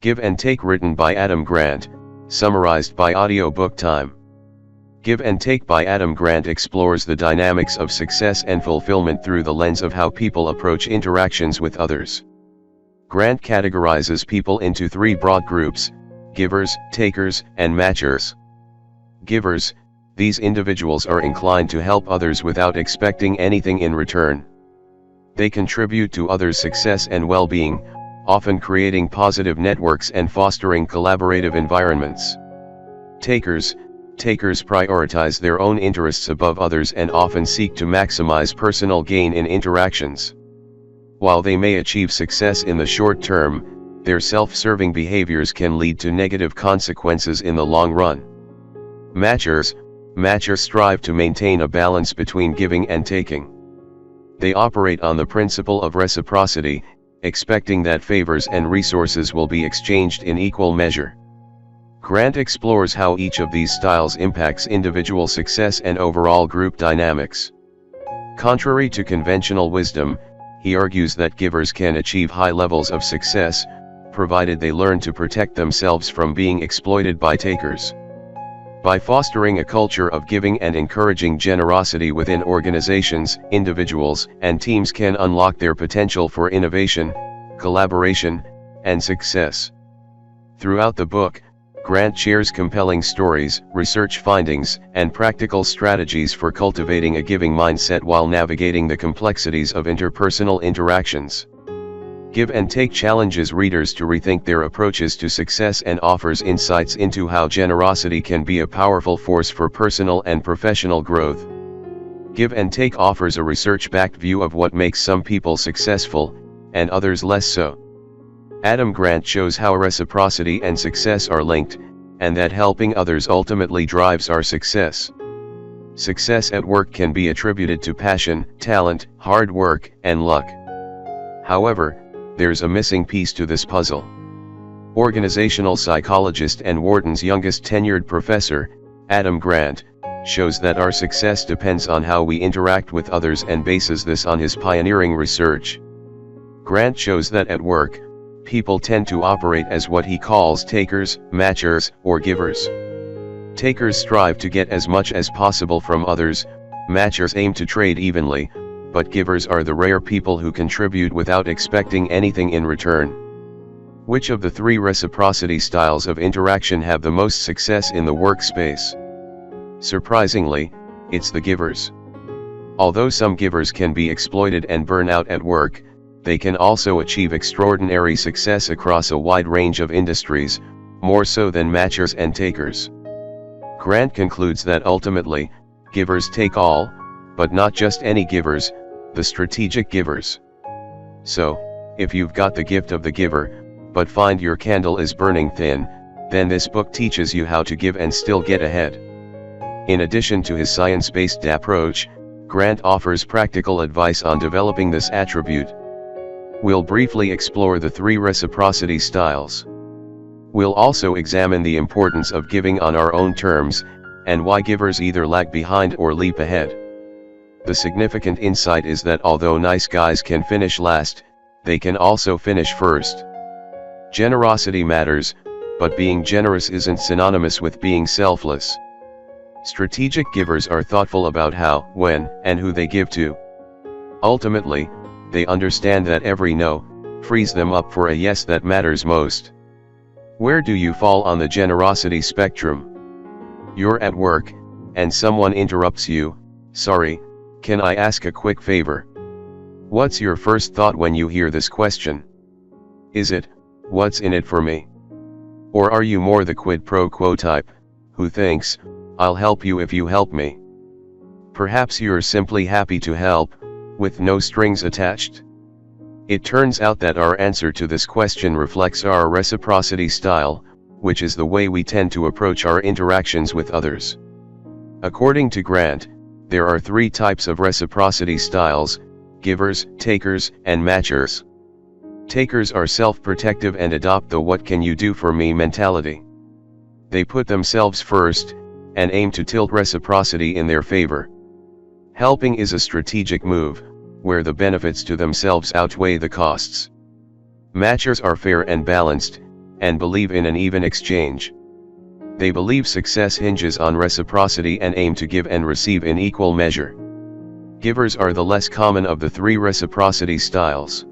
Give and Take, written by Adam Grant, summarized by Audiobook Time. Give and Take by Adam Grant explores the dynamics of success and fulfillment through the lens of how people approach interactions with others. Grant categorizes people into three broad groups: givers, takers, and matchers. Givers: these individuals are inclined to help others without expecting anything in return. They contribute to others' success and well-being, often creating positive networks and fostering collaborative environments. Takers: takers prioritize their own interests above others and often seek to maximize personal gain in interactions. While they may achieve success in the short term, their self-serving behaviors can lead to negative consequences in the long run. Matchers: matchers strive to maintain a balance between giving and taking. They operate on the principle of reciprocity, expecting that favors and resources will be exchanged in equal measure. Grant explores how each of these styles impacts individual success and overall group dynamics. Contrary to conventional wisdom, he argues that givers can achieve high levels of success, provided they learn to protect themselves from being exploited by takers. By fostering a culture of giving and encouraging generosity within organizations, individuals and teams can unlock their potential for innovation, collaboration, and success. Throughout the book, Grant shares compelling stories, research findings, and practical strategies for cultivating a giving mindset while navigating the complexities of interpersonal interactions. Give and Take challenges readers to rethink their approaches to success and offers insights into how generosity can be a powerful force for personal and professional growth. Give and Take offers a research-backed view of what makes some people successful, and others less so. Adam Grant shows how reciprocity and success are linked, and that helping others ultimately drives our success. Success at work can be attributed to passion, talent, hard work, and luck. However, there's a missing piece to this puzzle. Organizational psychologist and Wharton's youngest tenured professor, Adam Grant, shows that our success depends on how we interact with others and bases this on his pioneering research. Grant shows that at work, people tend to operate as what he calls takers, matchers, or givers. Takers strive to get as much as possible from others, matchers aim to trade evenly, but givers are the rare people who contribute without expecting anything in return. Which of the three reciprocity styles of interaction have the most success in the workspace? Surprisingly, it's the givers. Although some givers can be exploited and burn out at work, they can also achieve extraordinary success across a wide range of industries, more so than matchers and takers. Grant concludes that ultimately, givers take all, but not just any givers, the strategic givers. So, if you've got the gift of the giver, but find your candle is burning thin, then this book teaches you how to give and still get ahead. In addition to his science-based approach, Grant offers practical advice on developing this attribute. We'll briefly explore the three reciprocity styles. We'll also examine the importance of giving on our own terms, and why givers either lag behind or leap ahead. The significant insight is that although nice guys can finish last, they can also finish first. Generosity matters, but being generous isn't synonymous with being selfless. Strategic givers are thoughtful about how, when, and who they give to. Ultimately, they understand that every no frees them up for a yes that matters most. Where do you fall on the generosity spectrum? You're at work, and someone interrupts you. Sorry, can I ask a quick favor? What's your first thought when you hear this question? Is it, what's in it for me? Or are you more the quid pro quo type, who thinks, I'll help you if you help me? Perhaps you're simply happy to help, with no strings attached. It turns out that our answer to this question reflects our reciprocity style, which is the way we tend to approach our interactions with others. According to Grant, there are three types of reciprocity styles: givers, takers, and matchers. Takers are self-protective and adopt the "what can you do for me" mentality. They put themselves first, and aim to tilt reciprocity in their favor. Helping is a strategic move, where the benefits to themselves outweigh the costs. Matchers are fair and balanced, and believe in an even exchange. They believe success hinges on reciprocity and aim to give and receive in equal measure. Givers are the less common of the three reciprocity styles.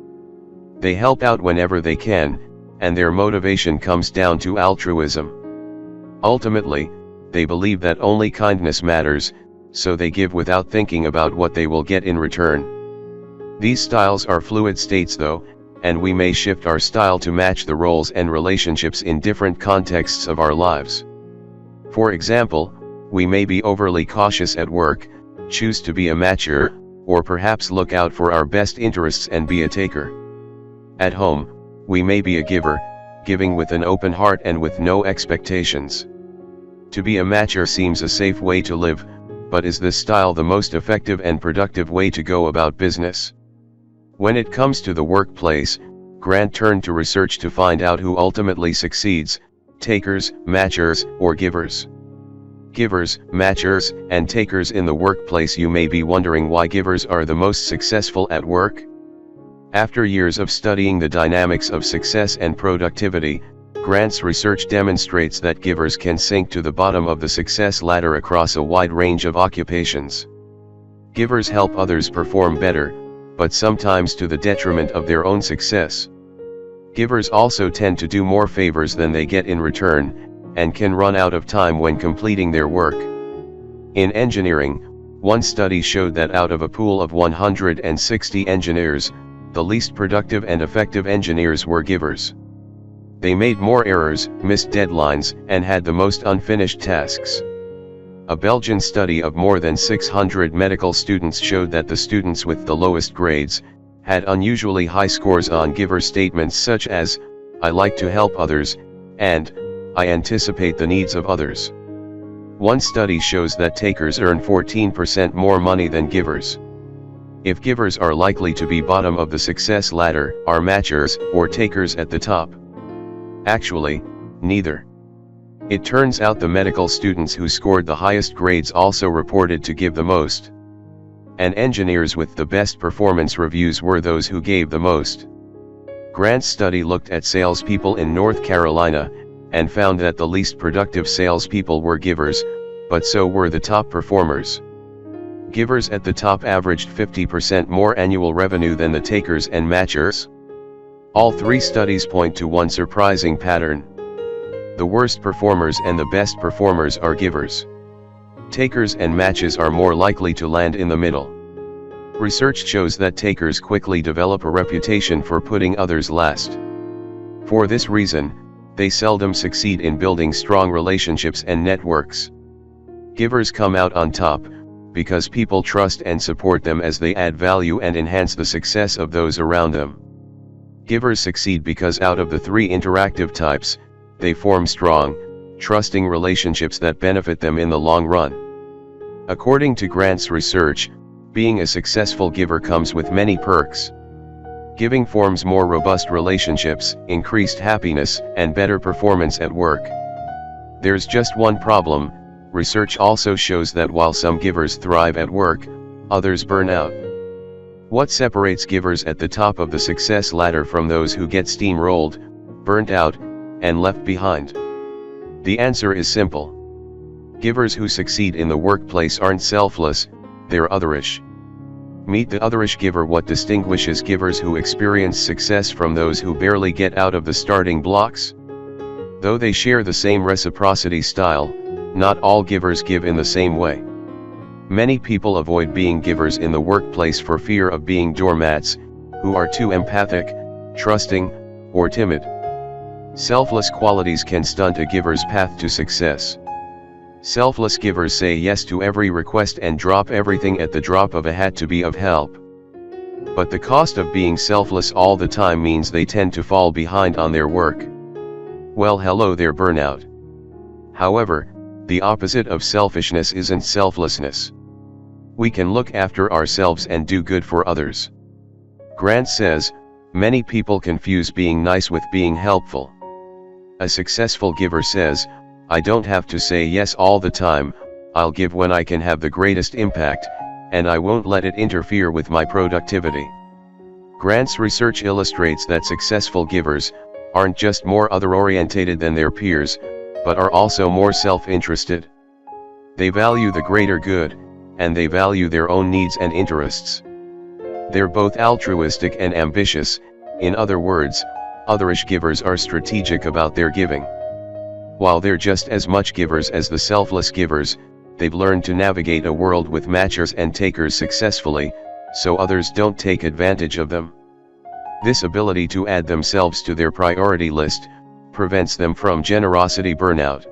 They help out whenever they can, and their motivation comes down to altruism. Ultimately, they believe that only kindness matters, so they give without thinking about what they will get in return. These styles are fluid states though, and we may shift our style to match the roles and relationships in different contexts of our lives. For example, we may be overly cautious at work, choose to be a matcher, or perhaps look out for our best interests and be a taker. At home, we may be a giver, giving with an open heart and with no expectations. To be a matcher seems a safe way to live, but is this style the most effective and productive way to go about business? When it comes to the workplace, Grant turned to research to find out who ultimately succeeds, takers, matchers, or givers. Givers, matchers, and takers in the workplace. You may be wondering why givers are the most successful at work. After years of studying the dynamics of success and productivity, Grant's research demonstrates that givers can sink to the bottom of the success ladder across a wide range of occupations. Givers help others perform better, but sometimes to the detriment of their own success. Givers also tend to do more favors than they get in return, and can run out of time when completing their work. In engineering, one study showed that out of a pool of 160 engineers, the least productive and effective engineers were givers. They made more errors, missed deadlines, and had the most unfinished tasks. A Belgian study of more than 600 medical students showed that the students with the lowest grades had unusually high scores on giver statements such as, "I like to help others," and "I anticipate the needs of others." One study shows that takers earn 14% more money than givers. If givers are likely to be bottom of the success ladder, are matchers or takers at the top? Actually, neither. It turns out the medical students who scored the highest grades also reported to give the most. And engineers with the best performance reviews were those who gave the most. Grant's study looked at salespeople in North Carolina, and found that the least productive salespeople were givers, but so were the top performers. Givers at the top averaged 50% more annual revenue than the takers and matchers. All three studies point to one surprising pattern. The worst performers and the best performers are givers. Takers and matches are more likely to land in the middle. Research shows that takers quickly develop a reputation for putting others last. For this reason, they seldom succeed in building strong relationships and networks. Givers come out on top, because people trust and support them as they add value and enhance the success of those around them. Givers succeed because out of the three interactive types, they form strong, trusting relationships that benefit them in the long run. According to Grant's research, being a successful giver comes with many perks. Giving forms more robust relationships, increased happiness, and better performance at work. There's just one problem. Research also shows that while some givers thrive at work, others burn out. What separates givers at the top of the success ladder from those who get steamrolled, burnt out, and left behind? The answer is simple. Givers who succeed in the workplace aren't selfless, they're otherish. Meet the otherish giver. What distinguishes givers who experience success from those who barely get out of the starting blocks? Though they share the same reciprocity style, not all givers give in the same way. Many people avoid being givers in the workplace for fear of being doormats, who are too empathic, trusting, or timid. Selfless qualities can stunt a giver's path to success. Selfless givers say yes to every request and drop everything at the drop of a hat to be of help. But the cost of being selfless all the time means they tend to fall behind on their work. Well, hello there, burnout. However, the opposite of selfishness isn't selflessness. We can look after ourselves and do good for others. Grant says, many people confuse being nice with being helpful. A successful giver says, I don't have to say yes all the time, I'll give when I can have the greatest impact, and I won't let it interfere with my productivity. Grant's research illustrates that successful givers aren't just more other-orientated than their peers, but are also more self-interested. They value the greater good, and they value their own needs and interests. They're both altruistic and ambitious. In other words, otherish givers are strategic about their giving. While they're just as much givers as the selfless givers, they've learned to navigate a world with matchers and takers successfully, so others don't take advantage of them. This ability to add themselves to their priority list prevents them from generosity burnout.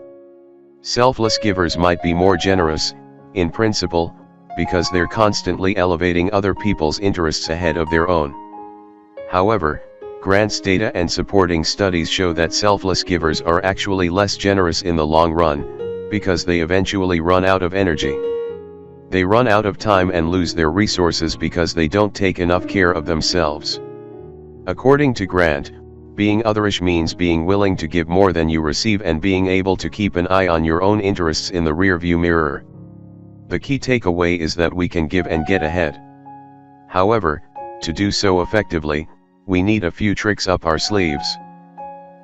Selfless givers might be more generous, in principle, because they're constantly elevating other people's interests ahead of their own. However, grants data and supporting studies show that selfless givers are actually less generous in the long run, because they eventually run out of energy. They run out of time and lose their resources because they don't take enough care of themselves. According to Grant, being otherish means being willing to give more than you receive and being able to keep an eye on your own interests in the rearview mirror. The key takeaway is that we can give and get ahead. However, to do so effectively, we need a few tricks up our sleeves.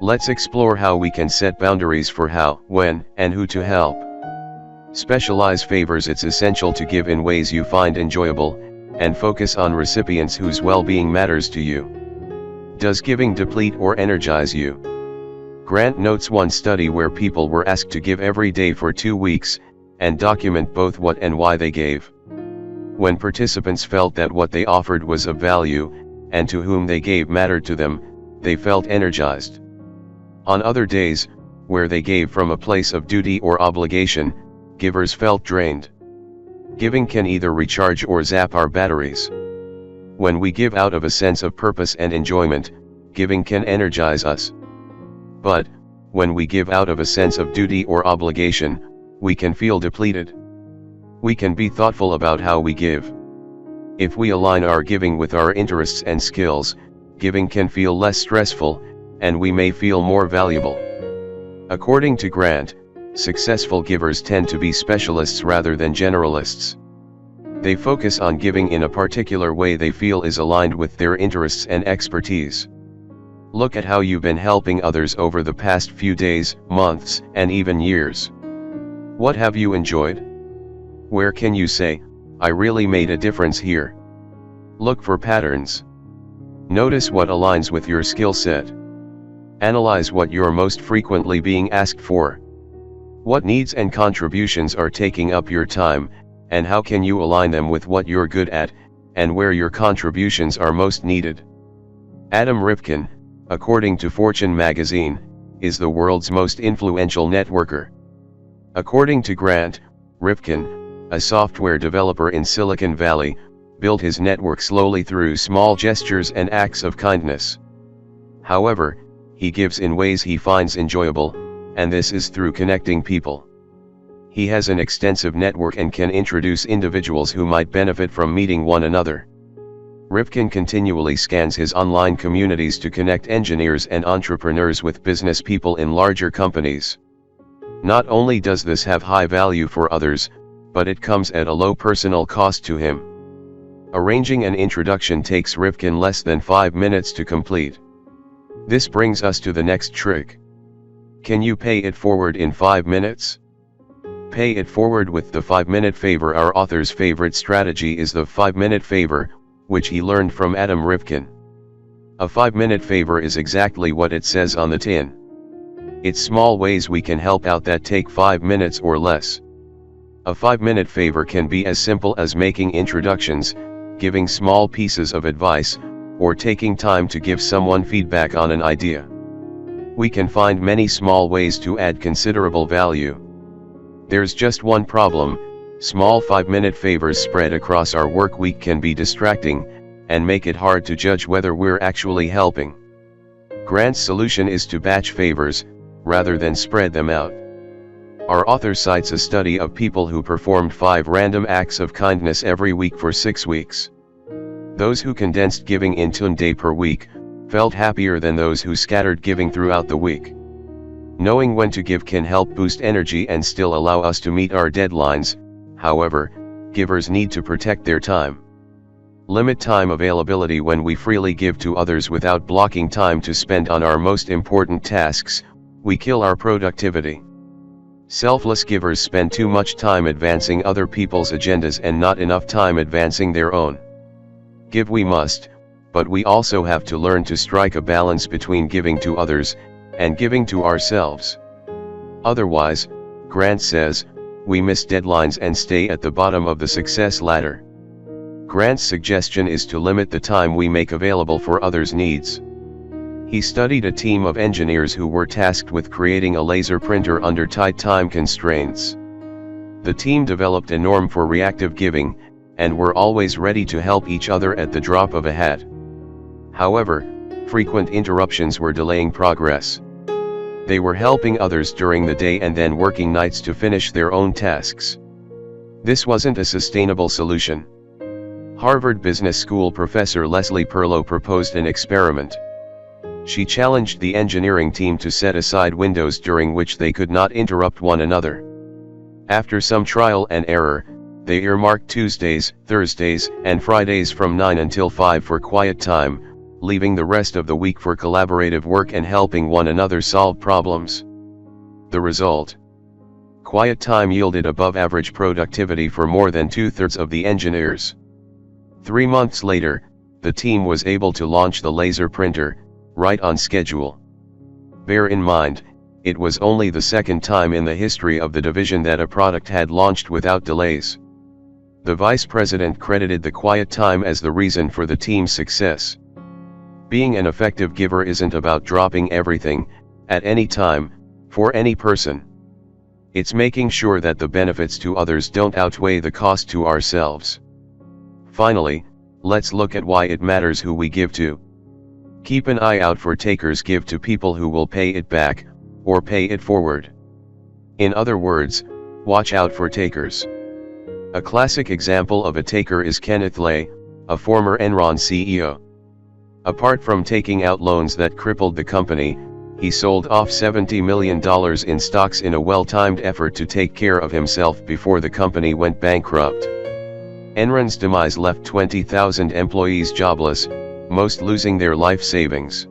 Let's explore how we can set boundaries for how, when, and who to help. Specialize favors. It's essential to give in ways you find enjoyable, and focus on recipients whose well-being matters to you. Does giving deplete or energize you? Grant notes one study where people were asked to give every day for 2 weeks, and document both what and why they gave. When participants felt that what they offered was of value, and to whom they gave mattered to them, they felt energized. On other days, where they gave from a place of duty or obligation, givers felt drained. Giving can either recharge or zap our batteries. When we give out of a sense of purpose and enjoyment, giving can energize us. But, when we give out of a sense of duty or obligation, we can feel depleted. We can be thoughtful about how we give. If we align our giving with our interests and skills, giving can feel less stressful, and we may feel more valuable. According to Grant, successful givers tend to be specialists rather than generalists. They focus on giving in a particular way they feel is aligned with their interests and expertise. Look at how you've been helping others over the past few days, months, and even years. What have you enjoyed? Where can you say, I really made a difference here? Look for patterns. Notice what aligns with your skill set. Analyze what you're most frequently being asked for. What needs and contributions are taking up your time, and how can you align them with what you're good at, and where your contributions are most needed? Adam Rifkin, according to Fortune magazine, is the world's most influential networker. According to Grant, Rifkin, a software developer in Silicon Valley, built his network slowly through small gestures and acts of kindness. However, he gives in ways he finds enjoyable, and this is through connecting people. He has an extensive network and can introduce individuals who might benefit from meeting one another. Rifkin continually scans his online communities to connect engineers and entrepreneurs with business people in larger companies. Not only does this have high value for others, but it comes at a low personal cost to him. Arranging an introduction takes Rifkin less than 5 minutes to complete. This brings us to the next trick. Can you pay it forward in 5 minutes? Pay it forward with the 5-minute favor. Our author's favorite strategy is the 5-minute favor, which he learned from Adam Rifkin. A 5-minute favor is exactly what it says on the tin. It's small ways we can help out that take 5 minutes or less. A 5-minute favor can be as simple as making introductions, giving small pieces of advice, or taking time to give someone feedback on an idea. We can find many small ways to add considerable value. There's just one problem: small 5-minute favors spread across our work week can be distracting, and make it hard to judge whether we're actually helping. Grant's solution is to batch favors, rather than spread them out. Our author cites a study of people who performed 5 random acts of kindness every week for 6 weeks. Those who condensed giving into 1 day per week, felt happier than those who scattered giving throughout the week. Knowing when to give can help boost energy and still allow us to meet our deadlines. However, givers need to protect their time. Limit time availability. When we freely give to others without blocking time to spend on our most important tasks, we kill our productivity. Selfless givers spend too much time advancing other people's agendas and not enough time advancing their own. Give we must, but we also have to learn to strike a balance between giving to others and giving to ourselves. Otherwise, Grant says, we miss deadlines and stay at the bottom of the success ladder. Grant's suggestion is to limit the time we make available for others' needs. He studied a team of engineers who were tasked with creating a laser printer under tight time constraints. The team developed a norm for reactive giving, and were always ready to help each other at the drop of a hat. However, frequent interruptions were delaying progress. They were helping others during the day and then working nights to finish their own tasks. This wasn't a sustainable solution. Harvard Business School professor Leslie Perlow proposed an experiment. She challenged the engineering team to set aside windows during which they could not interrupt one another. After some trial and error, they earmarked Tuesdays, Thursdays, and Fridays from 9 until 5 for quiet time, leaving the rest of the week for collaborative work and helping one another solve problems. The result? Quiet time yielded above-average productivity for more than 2/3 of the engineers. 3 months later, the team was able to launch the laser printer, right on schedule. Bear in mind, it was only the second time in the history of the division that a product had launched without delays. The vice president credited the quiet time as the reason for the team's success. Being an effective giver isn't about dropping everything, at any time, for any person. It's making sure that the benefits to others don't outweigh the cost to ourselves. Finally, let's look at why it matters who we give to. Keep an eye out for takers. Give to people who will pay it back, or pay it forward. In other words, watch out for takers. A classic example of a taker is Kenneth Lay, a former Enron CEO. Apart from taking out loans that crippled the company, he sold off $70 million in stocks in a well-timed effort to take care of himself before the company went bankrupt. Enron's demise left 20,000 employees jobless, most losing their life savings.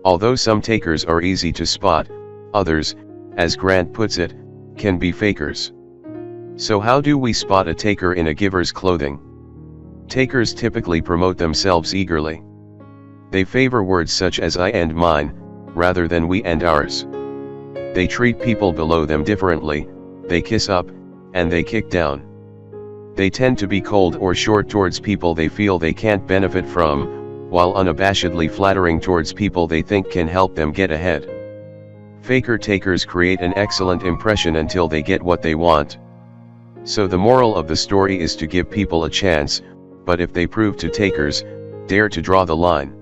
Although some takers are easy to spot, others, as Grant puts it, can be fakers. So how do we spot a taker in a giver's clothing? Takers typically promote themselves eagerly. They favor words such as I and mine, rather than we and ours. They treat people below them differently, they kiss up, and they kick down. They tend to be cold or short towards people they feel they can't benefit from, while unabashedly flattering towards people they think can help them get ahead. Faker takers create an excellent impression until they get what they want. So the moral of the story is to give people a chance, but if they prove to takers, dare to draw the line.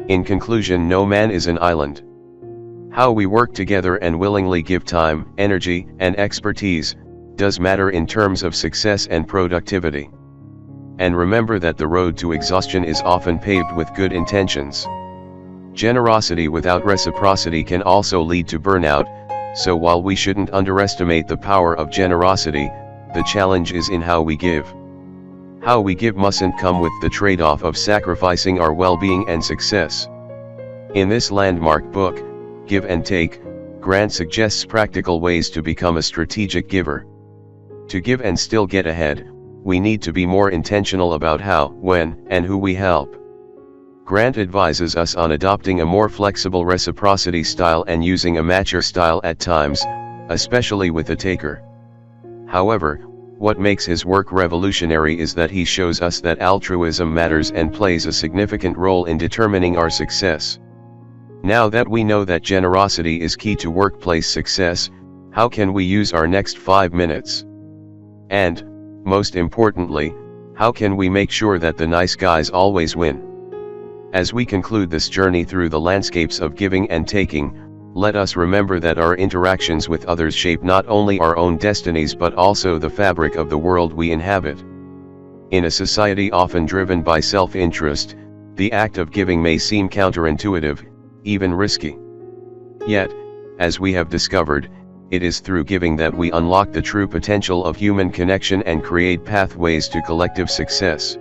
In conclusion, no man is an island. How we work together and willingly give time, energy, and expertise does matter in terms of success and productivity. And remember that the road to exhaustion is often paved with good intentions. Generosity without reciprocity can also lead to burnout, so while we shouldn't underestimate the power of generosity, the challenge is in how we give. How we give mustn't come with the trade-off of sacrificing our well-being and success. In this landmark book, Give and Take, Grant suggests practical ways to become a strategic giver. To give and still get ahead, we need to be more intentional about how, when, and who we help. Grant advises us on adopting a more flexible reciprocity style and using a matcher style at times, especially with the taker. However, what makes his work revolutionary is that he shows us that altruism matters and plays a significant role in determining our success. Now that we know that generosity is key to workplace success, how can we use our next 5 minutes? And, most importantly, how can we make sure that the nice guys always win? As we conclude this journey through the landscapes of giving and taking, let us remember that our interactions with others shape not only our own destinies but also the fabric of the world we inhabit. In a society often driven by self-interest, the act of giving may seem counterintuitive, even risky. Yet, as we have discovered, it is through giving that we unlock the true potential of human connection and create pathways to collective success.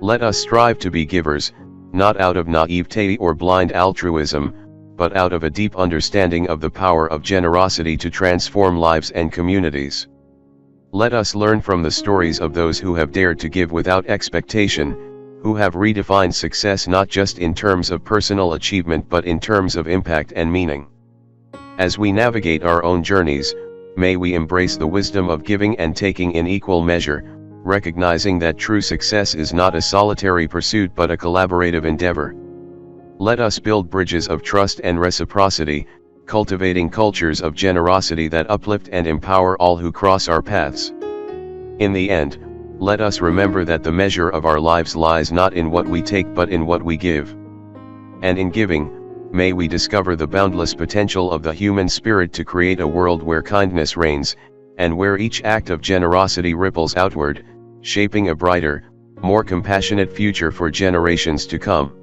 Let us strive to be givers, not out of naivete or blind altruism, but out of a deep understanding of the power of generosity to transform lives and communities. Let us learn from the stories of those who have dared to give without expectation, who have redefined success not just in terms of personal achievement but in terms of impact and meaning. As we navigate our own journeys, may we embrace the wisdom of giving and taking in equal measure, recognizing that true success is not a solitary pursuit but a collaborative endeavor. Let us build bridges of trust and reciprocity, cultivating cultures of generosity that uplift and empower all who cross our paths. In the end, let us remember that the measure of our lives lies not in what we take but in what we give. And in giving, may we discover the boundless potential of the human spirit to create a world where kindness reigns, and where each act of generosity ripples outward, shaping a brighter, more compassionate future for generations to come.